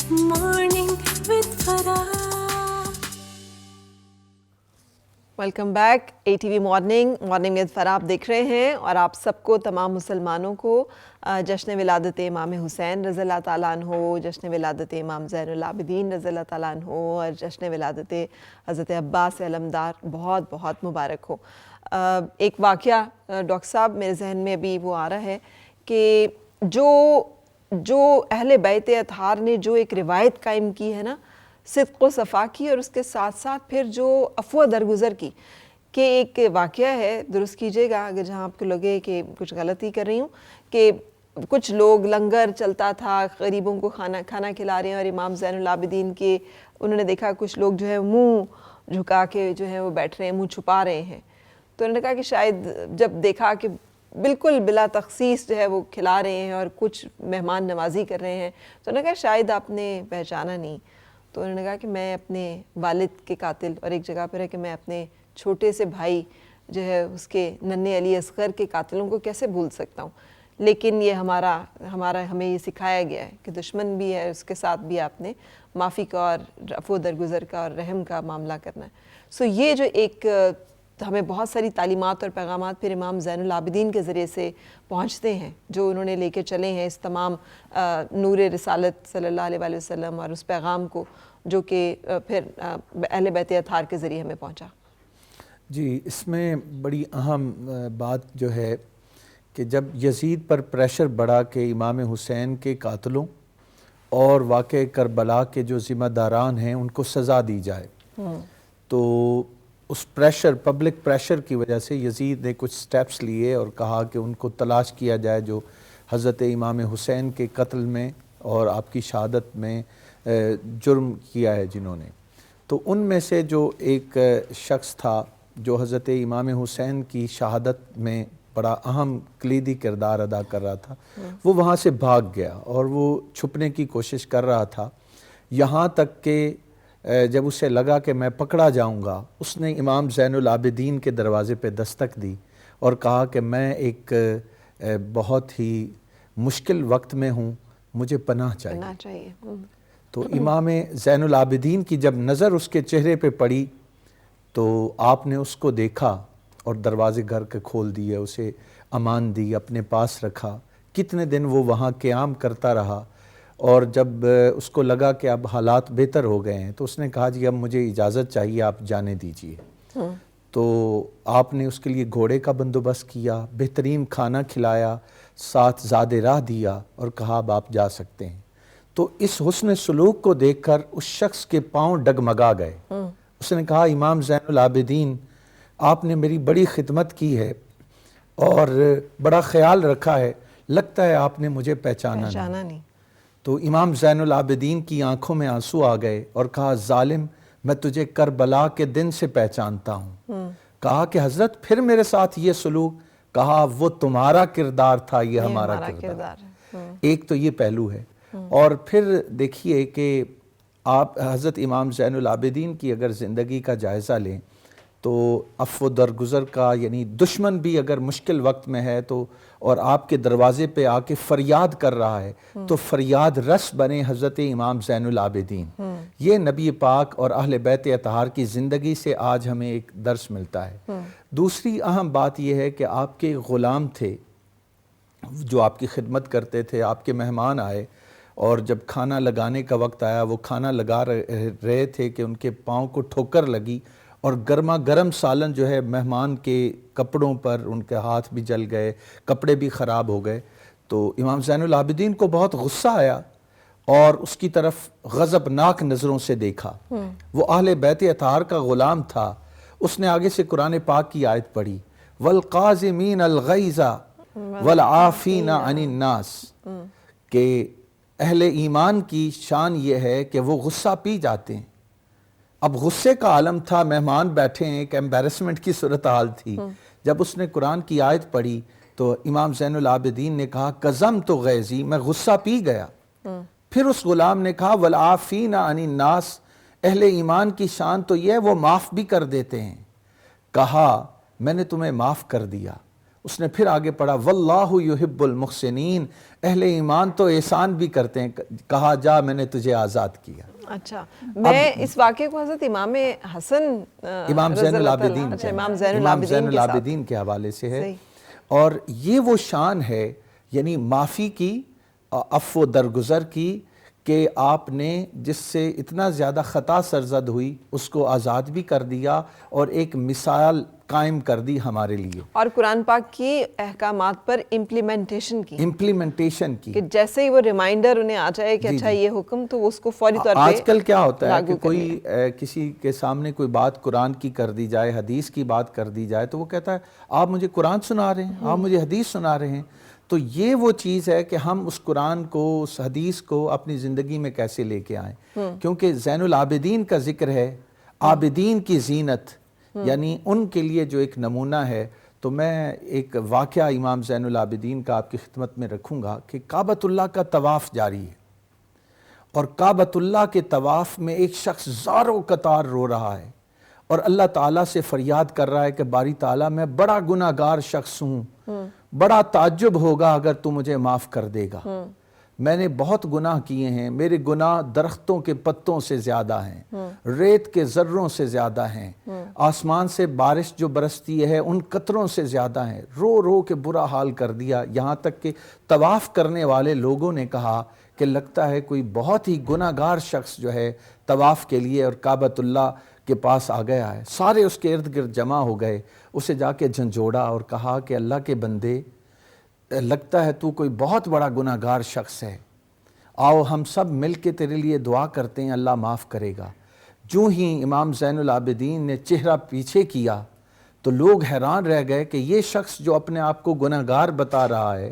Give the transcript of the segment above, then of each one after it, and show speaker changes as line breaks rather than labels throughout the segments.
Morning with Farah.
Welcome back ATV morning with فرا آپ دیکھ رہے ہیں، اور آپ سب کو، تمام مسلمانوں کو جشن ولادت امام حسین رضی اللہ تعالیٰ عنہ، جشن ولادت امام زین العابدین رضی اللہ تعالیٰ عنہ، اور جشن ولادت حضرت عباس علمدار بہت بہت مبارک ہو۔ ایک واقعہ ڈاکٹر صاحب میرے ذہن میں ابھی وہ آ رہا ہے کہ جو اہل بیت اطہار نے جو ایک روایت قائم کی ہے نا، صدق و صفا کی، اور اس کے ساتھ ساتھ پھر جو عفو درگزر کی، کہ ایک واقعہ ہے، درست کیجیے گا اگر جہاں آپ کو لگے کہ کچھ غلطی کر رہی ہوں، کہ کچھ لوگ لنگر چلتا تھا، غریبوں کو کھانا کھلا رہے ہیں، اور امام زین العابدین کے انہوں نے دیکھا کچھ لوگ جو ہے منہ جھکا کے جو ہے وہ بیٹھ رہے ہیں، منہ چھپا رہے ہیں، تو انہوں نے کہا کہ شاید جب دیکھا کہ بالکل بلا تخصیص جو ہے وہ کھلا رہے ہیں اور کچھ مہمان نوازی کر رہے ہیں، تو انہوں نے کہا شاید آپ نے پہچانا نہیں، تو انہوں نے کہا کہ میں اپنے والد کے قاتل، اور ایک جگہ پر ہے کہ میں اپنے چھوٹے سے بھائی جو ہے اس کے ننھے علی اصغر کے قاتلوں کو کیسے بھول سکتا ہوں، لیکن یہ ہمیں یہ سکھایا گیا ہے کہ دشمن بھی ہے، اس کے ساتھ بھی آپ نے معافی کا اور عفو درگزر کا اور رحم کا معاملہ کرنا ہے۔ سو یہ جو ایک ہمیں بہت ساری تعلیمات اور پیغامات پھر امام زین العابدین کے ذریعے سے پہنچتے ہیں، جو انہوں نے لے کے چلے ہیں اس تمام نور رسالت صلی اللہ علیہ وآلہ وسلم اور اس پیغام کو، جو کہ پھر اہل بیت اطہار کے ذریعے ہمیں پہنچا۔
جی، اس میں بڑی اہم بات جو ہے کہ جب یزید پر پریشر بڑھا کہ امام حسین کے قاتلوں اور واقع کربلا کے جو ذمہ داران ہیں ان کو سزا دی جائے، تو اس پریشر، پبلک پریشر کی وجہ سے یزید نے کچھ سٹیپس لیے اور کہا کہ ان کو تلاش کیا جائے جو حضرت امام حسین کے قتل میں اور آپ کی شہادت میں جرم کیا ہے جنہوں نے۔ تو ان میں سے جو ایک شخص تھا جو حضرت امام حسین کی شہادت میں بڑا اہم کلیدی کردار ادا کر رہا تھا، وہ وہاں سے بھاگ گیا اور وہ چھپنے کی کوشش کر رہا تھا، یہاں تک کہ جب اسے لگا کہ میں پکڑا جاؤں گا، اس نے امام زین العابدین کے دروازے پہ دستک دی اور کہا کہ میں ایک بہت ہی مشکل وقت میں ہوں، مجھے پناہ چاہیے۔ تو امام زین العابدین کی جب نظر اس کے چہرے پہ پڑی تو آپ نے اس کو دیکھا اور دروازے گھر کے کھول دیے، اسے امان دی، اپنے پاس رکھا۔ کتنے دن وہ وہاں قیام کرتا رہا، اور جب اس کو لگا کہ اب حالات بہتر ہو گئے ہیں تو اس نے کہا جی اب مجھے اجازت چاہیے، آپ جانے دیجیے۔ تو آپ نے اس کے لیے گھوڑے کا بندوبست کیا، بہترین کھانا کھلایا، ساتھ زاد راہ دیا اور کہا اب آپ جا سکتے ہیں۔ تو اس حسن سلوک کو دیکھ کر اس شخص کے پاؤں ڈگمگا گئے۔ اس نے کہا امام زین العابدین، آپ نے میری بڑی خدمت کی ہے اور بڑا خیال رکھا ہے، لگتا ہے آپ نے مجھے پہچانا نہیں۔ تو امام زین العابدین کی آنکھوں میں آنسو آ گئے اور کہا ظالم، میں تجھے کربلا کے دن سے پہچانتا ہوں۔ کہا کہ حضرت پھر میرے ساتھ یہ سلوک؟ کہا وہ تمہارا کردار تھا، یہ ہمارا کردار۔ ایک تو یہ پہلو ہے، اور پھر دیکھیے کہ آپ حضرت امام زین العابدین کی اگر زندگی کا جائزہ لیں تو عفو درگزر کا، یعنی دشمن بھی اگر مشکل وقت میں ہے تو اور آپ کے دروازے پہ آ کے فریاد کر رہا ہے تو فریاد رس بنے حضرت امام زین العابدین۔ یہ نبی پاک اور اہل بیت اطہار کی زندگی سے آج ہمیں ایک درس ملتا ہے۔ دوسری اہم بات یہ ہے کہ آپ کے غلام تھے جو آپ کی خدمت کرتے تھے، آپ کے مہمان آئے اور جب کھانا لگانے کا وقت آیا وہ کھانا لگا رہے تھے کہ ان کے پاؤں کو ٹھوکر لگی اور گرما گرم سالن جو ہے مہمان کے کپڑوں پر، ان کے ہاتھ بھی جل گئے، کپڑے بھی خراب ہو گئے۔ تو امام زین العابدین کو بہت غصہ آیا اور اس کی طرف غضبناک نظروں سے دیکھا۔ وہ اہل بیت اطہار کا غلام تھا، اس نے آگے سے قرآن پاک کی آیت پڑھی وَالْقَاظِمِينَ الْغَيْظَ وَالْعَافِينَ عَنِ النَّاسِ، کہ اہل ایمان کی شان یہ ہے کہ وہ غصہ پی جاتے ہیں۔ اب غصے کا عالم تھا، مہمان بیٹھے ہیں، ایک ایمبیرسمنٹ کی صورتحال تھی۔ جب اس نے قرآن کی آیت پڑھی تو امام زین العابدین نے کہا قَزَمْتُ غَیظِی، میں غصہ پی گیا۔ پھر اس غلام نے کہا وَالْعَافِینَ عَنِ النَّاسِ، اہل ایمان کی شان تو یہ وہ معاف بھی کر دیتے ہیں۔ کہا میں نے تمہیں معاف کر دیا۔ اس نے پھر آگے پڑھا واللہ یحب المحسنین، اہل ایمان تو احسان بھی کرتے ہیں، کہا جا میں نے تجھے آزاد کیا۔
اچھا، میں اس واقعے کو حضرت امام حسن
امام زین العابدین
امام زین
العابدین کے حوالے سے ہے، اور یہ وہ شان ہے یعنی معافی کی، عفو و درگزر کی، کہ آپ نے جس سے اتنا زیادہ خطا سرزد ہوئی اس کو آزاد بھی کر دیا اور ایک مثال قائم کر دی ہمارے لیے،
اور قرآن پاک کی احکامات پر امپلیمنٹیشن کی کہ جیسے ہی وہ ریمائنڈر انہیں آ جائے کہ اچھا یہ حکم، تو اس کو فوری طور پہ
آج کل کیا ہوتا ہے کہ کوئی کسی کے سامنے کوئی بات قرآن کی کر دی جائے، حدیث کی بات کر دی جائے، تو وہ کہتا ہے آپ مجھے قرآن سنا رہے ہیں، آپ مجھے حدیث سنا رہے ہیں۔ تو یہ وہ چیز ہے کہ ہم اس قرآن کو، اس حدیث کو اپنی زندگی میں کیسے لے کے آئیں، کیونکہ زین العابدین کا ذکر ہے، عابدین کی زینت، یعنی ان کے لیے جو ایک نمونہ ہے۔ تو میں ایک واقعہ امام زین العابدین کا آپ کی خدمت میں رکھوں گا کہ کعبۃ اللہ کا طواف جاری ہے، اور کعبۃ اللہ کے طواف میں ایک شخص زاروں قطار رو رہا ہے اور اللہ تعالیٰ سے فریاد کر رہا ہے کہ باری تعالیٰ میں بڑا گناہ گار شخص ہوں، بڑا تعجب ہوگا اگر تو مجھے معاف کر دے گا، میں نے بہت گناہ کیے ہیں، میرے گناہ درختوں کے پتوں سے زیادہ ہیں، ریت کے ذروں سے زیادہ ہیں، آسمان سے بارش جو برستی ہے ان قطروں سے زیادہ ہیں، رو رو کے برا حال کر دیا، یہاں تک کہ طواف کرنے والے لوگوں نے کہا کہ لگتا ہے کوئی بہت ہی گناہ گار شخص جو ہے طواف کے لیے اور کعبۃ اللہ کے پاس آ گیا ہے۔ سارے اس کے ارد گرد جمع ہو گئے، اسے جا کے جھنجھوڑا اور کہا کہ اللہ کے بندے، لگتا ہے تو کوئی بہت بڑا گناہ گار شخص ہے، آؤ ہم سب مل کے تیرے لیے دعا کرتے ہیں، اللہ معاف کرے گا۔ جو ہی امام زین العابدین نے چہرہ پیچھے کیا تو لوگ حیران رہ گئے کہ یہ شخص جو اپنے آپ کو گناہ گار بتا رہا ہے،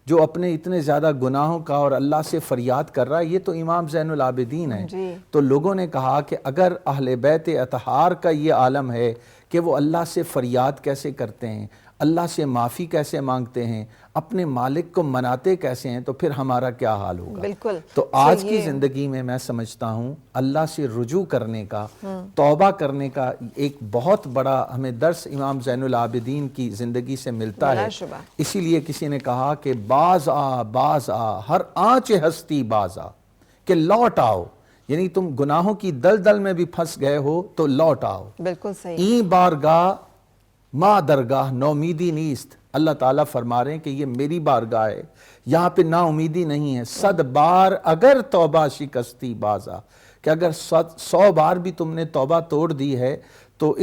جو اپنے اتنے زیادہ گناہوں کا اور اللہ سے فریاد کر رہا ہے، یہ تو امام زین العابدین ہے۔ تو لوگوں نے کہا کہ اگر اہل بیت اطہار کا یہ عالم ہے کہ وہ اللہ سے فریاد کیسے کرتے ہیں، اللہ سے معافی کیسے مانگتے ہیں، اپنے مالک کو مناتے کیسے ہیں، تو پھر ہمارا کیا حال ہوگا۔
بالکل۔
تو آج کی زندگی میں سمجھتا ہوں اللہ سے رجوع کرنے کا، توبہ کرنے کا ایک بہت بڑا ہمیں درس امام زین العابدین کی زندگی سے ملتا ہے۔ اسی لیے کسی نے کہا کہ باز آ ہر آنچ ہستی باز آ، کہ لوٹ آؤ، یعنی تم گناہوں کی دلدل میں بھی پھنس گئے ہو تو لوٹ آؤ۔
بالکل صحیح۔
این بارگاہ ما درگاہ نومیدی نیست، اللہ تعالیٰ فرما رہے ہیں کہ یہ میری بارگاہ ہے، یہاں پہ نا امیدی نہیں ہے۔ 100 بار اگر توبہ شکستی بازا، کہ اگر 100 بار بھی تم نے توبہ توڑ دی ہے تو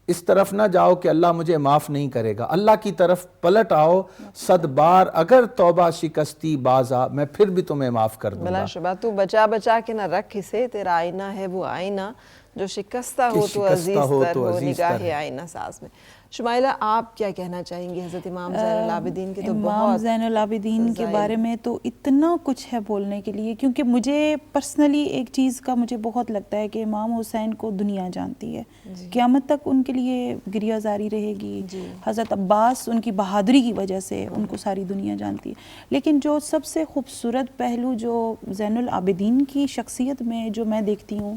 اس طرف نہ جاؤ کہ اللہ مجھے معاف نہیں کرے گا، اللہ کی طرف پلٹ آؤ، 100 بار اگر توبہ شکستی بازا، میں پھر بھی تمہیں معاف کر دوں گا۔
بلا شبہ تو بچا بچا کے نہ رکھ اسے، تیرا آئینہ ہے وہ آئینہ، جو شکستہ ہو تو عزیز تر ہو نگاہ آئینہ ساز میں۔ شمائلہ آپ کیا کہنا چاہیں گے حضرت امام زین العابدین کے؟ تو
امام زین العابدین کے بارے میں تو اتنا کچھ ہے بولنے کے لیے، کیونکہ مجھے پرسنلی ایک چیز کا مجھے بہت لگتا ہے کہ امام حسین کو دنیا جانتی ہے، قیامت تک ان کے لیے گریہ زاری رہے گی۔ حضرت عباس ان کی بہادری کی وجہ سے ان کو ساری دنیا جانتی ہے، لیکن جو سب سے خوبصورت پہلو جو زین العابدین کی شخصیت میں جو میں دیکھتی ہوں،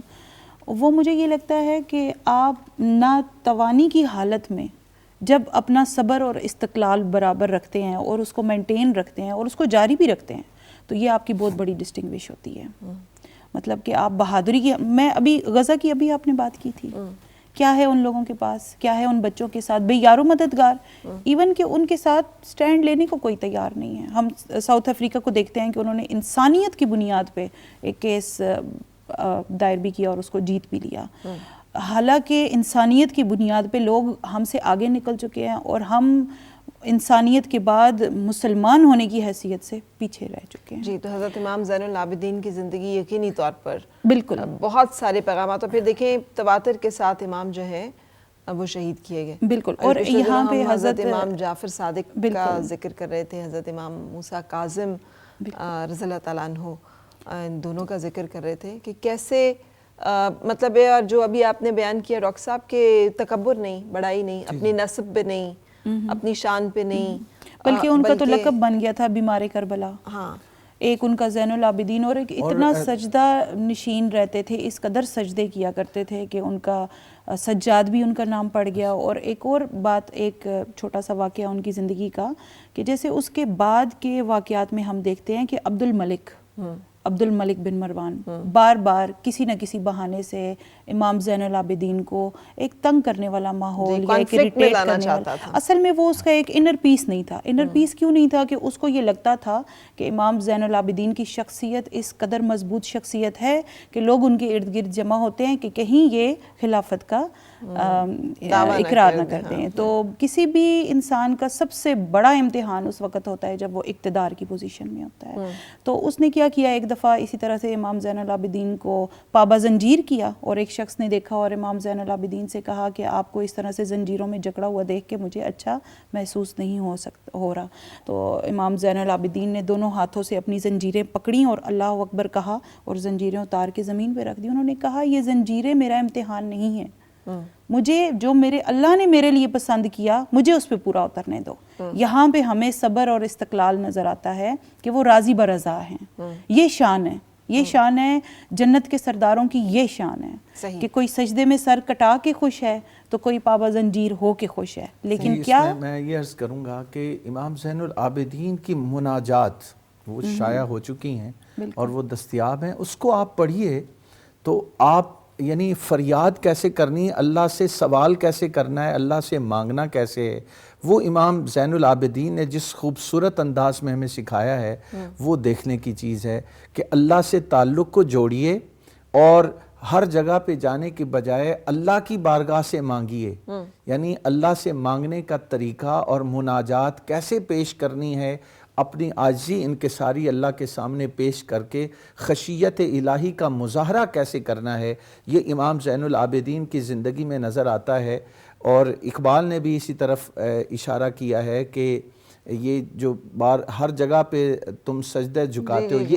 وہ مجھے یہ لگتا ہے کہ آپ ناتوانی کی حالت میں جب اپنا صبر اور استقلال برابر رکھتے ہیں اور اس کو مینٹین رکھتے ہیں اور اس کو جاری بھی رکھتے ہیں، تو یہ آپ کی بہت بڑی ڈسٹنگوش ہوتی ہے۔ مطلب کہ آپ بہادری کی، میں ابھی غزہ کی ابھی آپ نے بات کی تھی، کیا ہے ان لوگوں کے پاس، کیا ہے ان بچوں کے ساتھ، بے یار و مددگار، ایون کہ ان کے ساتھ سٹینڈ لینے کو کوئی تیار نہیں ہے۔ ہم ساؤتھ افریقہ کو دیکھتے ہیں کہ انہوں نے انسانیت کی بنیاد پہ ایک کیس دائر بھی کیا اور اس کو جیت بھی لیا، حالانکہ انسانیت کی بنیاد پہ لوگ ہم سے آگے نکل چکے ہیں اور ہم انسانیت کے بعد مسلمان ہونے کی حیثیت سے پیچھے رہ چکے ہیں۔
جی، تو حضرت امام زین العابدین کی زندگی یقینی طور پر
بالکل
بہت سارے پیغامات، اور پھر دیکھیں تواتر کے ساتھ امام جو ہے وہ شہید کیے گئے۔
بالکل، اور یہاں پہ
حضرت امام جعفر صادق کا ذکر کر رہے تھے، حضرت امام موسیٰ کاظم رضی اللہ تعالیٰ عنہ، ان دونوں کا ذکر کر رہے تھے کہ کیسے مطلب جو ابھی آپ نے بیان کیا ڈاکٹر صاحب، کہ تکبر نہیں، بڑائی نہیں، اپنی نسب پہ نہیں، اپنی شان پہ نہیں،
بلکہ ان کا تو لقب بن گیا تھا بیمار کربلا۔
ہاں،
ایک ان کا زین العابدین، اور ایک اتنا سجدہ نشین رہتے تھے، اس قدر سجدے کیا کرتے تھے کہ ان کا سجاد بھی ان کا نام پڑ گیا۔ اور ایک اور بات، ایک چھوٹا سا واقعہ ان کی زندگی کا، کہ جیسے اس کے بعد کے واقعات میں ہم دیکھتے ہیں کہ عبد الملک بن مروان بار بار کسی نہ کسی بہانے سے امام زین العابدین کو ایک تنگ کرنے والا ماحول یا ایک اریٹیٹ کرنے والا، اصل میں وہ اس کا ایک انر پیس نہیں تھا۔ انر پیس کیوں نہیں تھا؟ کہ اس کو یہ لگتا تھا کہ امام زین العابدین کی شخصیت اس قدر مضبوط شخصیت ہے کہ لوگ ان کے ارد گرد جمع ہوتے ہیں کہ کہیں یہ خلافت کا اقرار نہ کر دیں۔ تو کسی بھی انسان کا سب سے بڑا امتحان اس وقت ہوتا ہے جب وہ اقتدار کی پوزیشن میں ہوتا ہے۔ تو اس نے کیا کیا، ایک دفعہ اسی طرح سے امام زین العابدین کو پابا زنجیر کیا، اور ایک شخص نے دیکھا اور امام زین العابدین سے کہا کہ آپ کو اس طرح سے زنجیروں میں جکڑا ہوا دیکھ کے مجھے اچھا محسوس نہیں ہو رہا۔ تو امام زین العابدین نے دونوں ہاتھوں سے اپنی زنجیریں پکڑیں اور اللہ اکبر کہا، اور زنجیریں اتار کے زمین پہ رکھ دی۔ انہوں نے کہا یہ زنجیریں میرا امتحان نہیں ہے، مجھے جو میرے اللہ نے میرے لیے پسند کیا مجھے اس پہ پورا اترنے دو۔ یہاں پہ ہمیں صبر اور استقلال نظر آتا ہے کہ وہ راضی برضا ہیں۔ یہ شان ہے، یہ شان ہے جنت کے سرداروں کی، یہ شان ہے کہ کوئی سجدے میں سر کٹا کے خوش ہے تو کوئی پابا زنجیر ہو کے خوش ہے۔ لیکن کیا
میں یہ عرض کروں گا کہ امام زین العابدین کی مناجات وہ شائع ہو چکی ہیں اور وہ دستیاب ہیں، اس کو آپ پڑھیے تو آپ یعنی فریاد کیسے کرنی ہے، اللہ سے سوال کیسے کرنا ہے، اللہ سے مانگنا کیسے ہے، وہ امام زین العابدین نے جس خوبصورت انداز میں ہمیں سکھایا ہے وہ دیکھنے کی چیز ہے کہ اللہ سے تعلق کو جوڑیے اور ہر جگہ پہ جانے کے بجائے اللہ کی بارگاہ سے مانگیے۔ یعنی اللہ سے مانگنے کا طریقہ اور مناجات کیسے پیش کرنی ہے، اپنی عاجزی انکساری اللہ کے سامنے پیش کر کے خشیت الہی کا مظاہرہ کیسے کرنا ہے، یہ امام زین العابدین کی زندگی میں نظر آتا ہے۔ اور اقبال نے بھی اسی طرف اشارہ کیا ہے کہ یہ جو ہر جگہ پہ تم سجدہ جھکاتے ہو، یہ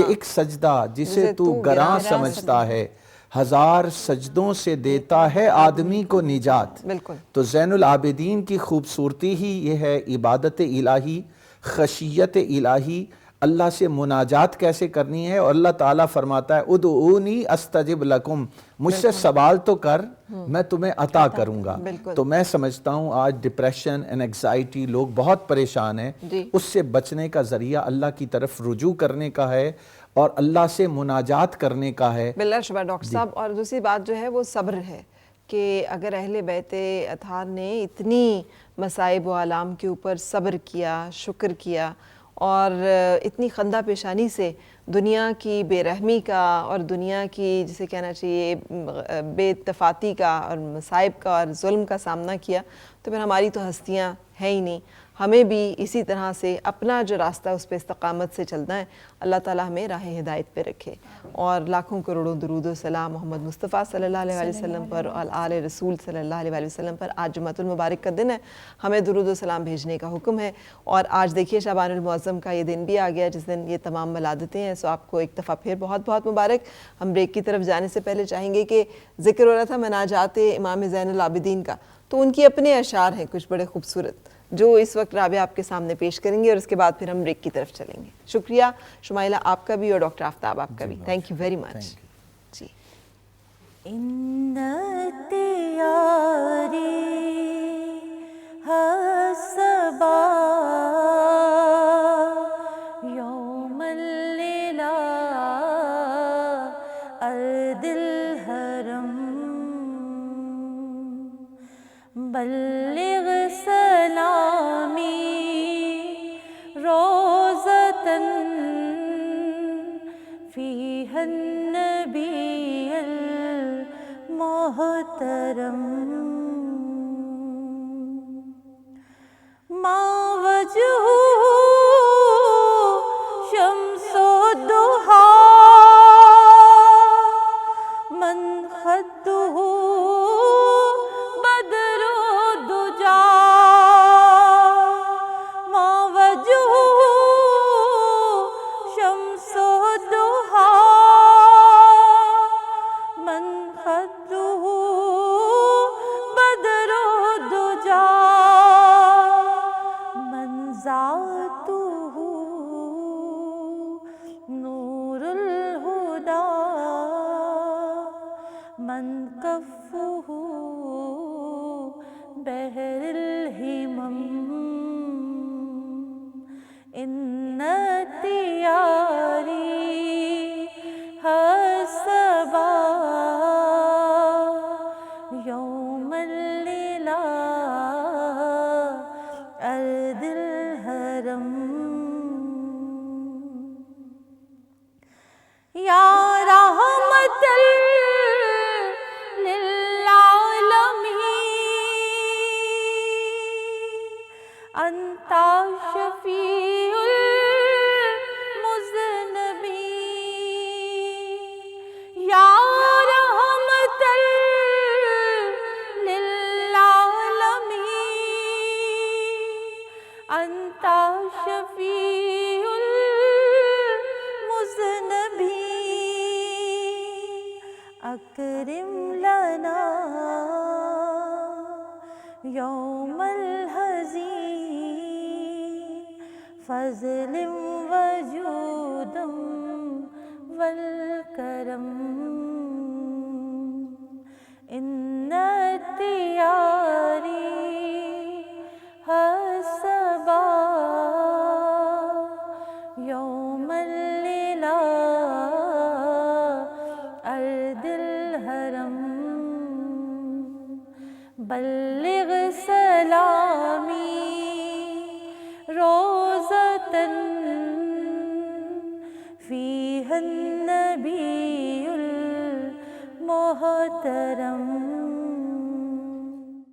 ایک سجدہ جسے تو گراں سمجھتا ہے، ہزار سجدوں سے دیتا ہے آدمی کو نجات۔ تو زین العابدین کی خوبصورتی ہی یہ ہے، عبادت الہی، خشیت الہی، اللہ سے مناجات کیسے کرنی ہے۔ اور اللہ تعالیٰ فرماتا ہے ادعونی استجب لکم، مجھ سے سوال تو کر میں تمہیں عطا کروں گا۔ تو میں سمجھتا ہوں آج ڈپریشن اینڈ انگزائٹی، لوگ بہت پریشان ہیں، اس سے بچنے کا ذریعہ اللہ کی طرف رجوع کرنے کا ہے اور اللہ سے مناجات کرنے کا ہے۔
بلا شبہ ڈاکٹر صاحب، اور دوسری بات جو ہے وہ صبر ہے کہ اگر اہل بیت اطہار نے اتنی مصائب و آلام کے اوپر صبر کیا، شکر کیا، اور اتنی خندہ پیشانی سے دنیا کی بے رحمی کا اور دنیا کی جسے کہنا چاہیے بے اتفاقی کا اور مصائب کا اور ظلم کا سامنا کیا، تو پھر ہماری تو ہستیاں ہیں ہی نہیں۔ ہمیں بھی اسی طرح سے اپنا جو راستہ اس پہ استقامت سے چلنا ہے۔ اللہ تعالیٰ ہمیں راہ ہدایت پہ رکھے، اور لاکھوں کروڑوں درود و سلام محمد مصطفیٰ صلی اللہ علیہ وسلم پر اور آل رسول صلی اللہ علیہ وسلم پر۔ آج جمعۃ المبارک کا دن ہے، ہمیں درود و سلام بھیجنے کا حکم ہے، اور آج دیکھیے شعبان المعظم کا یہ دن بھی آ گیا جس دن یہ تمام ولادتیں ہیں۔ سو آپ کو ایک دفعہ پھر بہت بہت مبارک۔ ہم بریک کی طرف جانے سے پہلے چاہیں گے کہ ذکر ہو رہا تھا مناجات امام زین العابدین کا، تو ان کی اپنے اشعار ہیں کچھ بڑے خوبصورت جو اس وقت رابعہ آپ کے سامنے پیش کریں گے، اور اس کے بعد پھر ہم بریک کی طرف چلیں گے۔ شکریہ شمائلہ آپ کا بھی اور ڈاکٹر آفتاب آپ کا بھی، تھینک یو ویری مچ جی۔
بلغ سلامی روزتن فیہا النبی المحترم ما وجہ شمس الضحی من خدہ من کفہ بحر الہمم ان تیاری حسبا یوم اللیلہ ارض الحرم یا رحمت للعالمین انت شفیع المذنبین یا رحمت للعالمین انت شفیع المذنبین اکرم لنا یوم الحزین فضل وجودم والکرم ان تیاری حسبا یوم اللیلہ ارض الحرم بلغ سلامی روزتاً فیہا النبی المحترم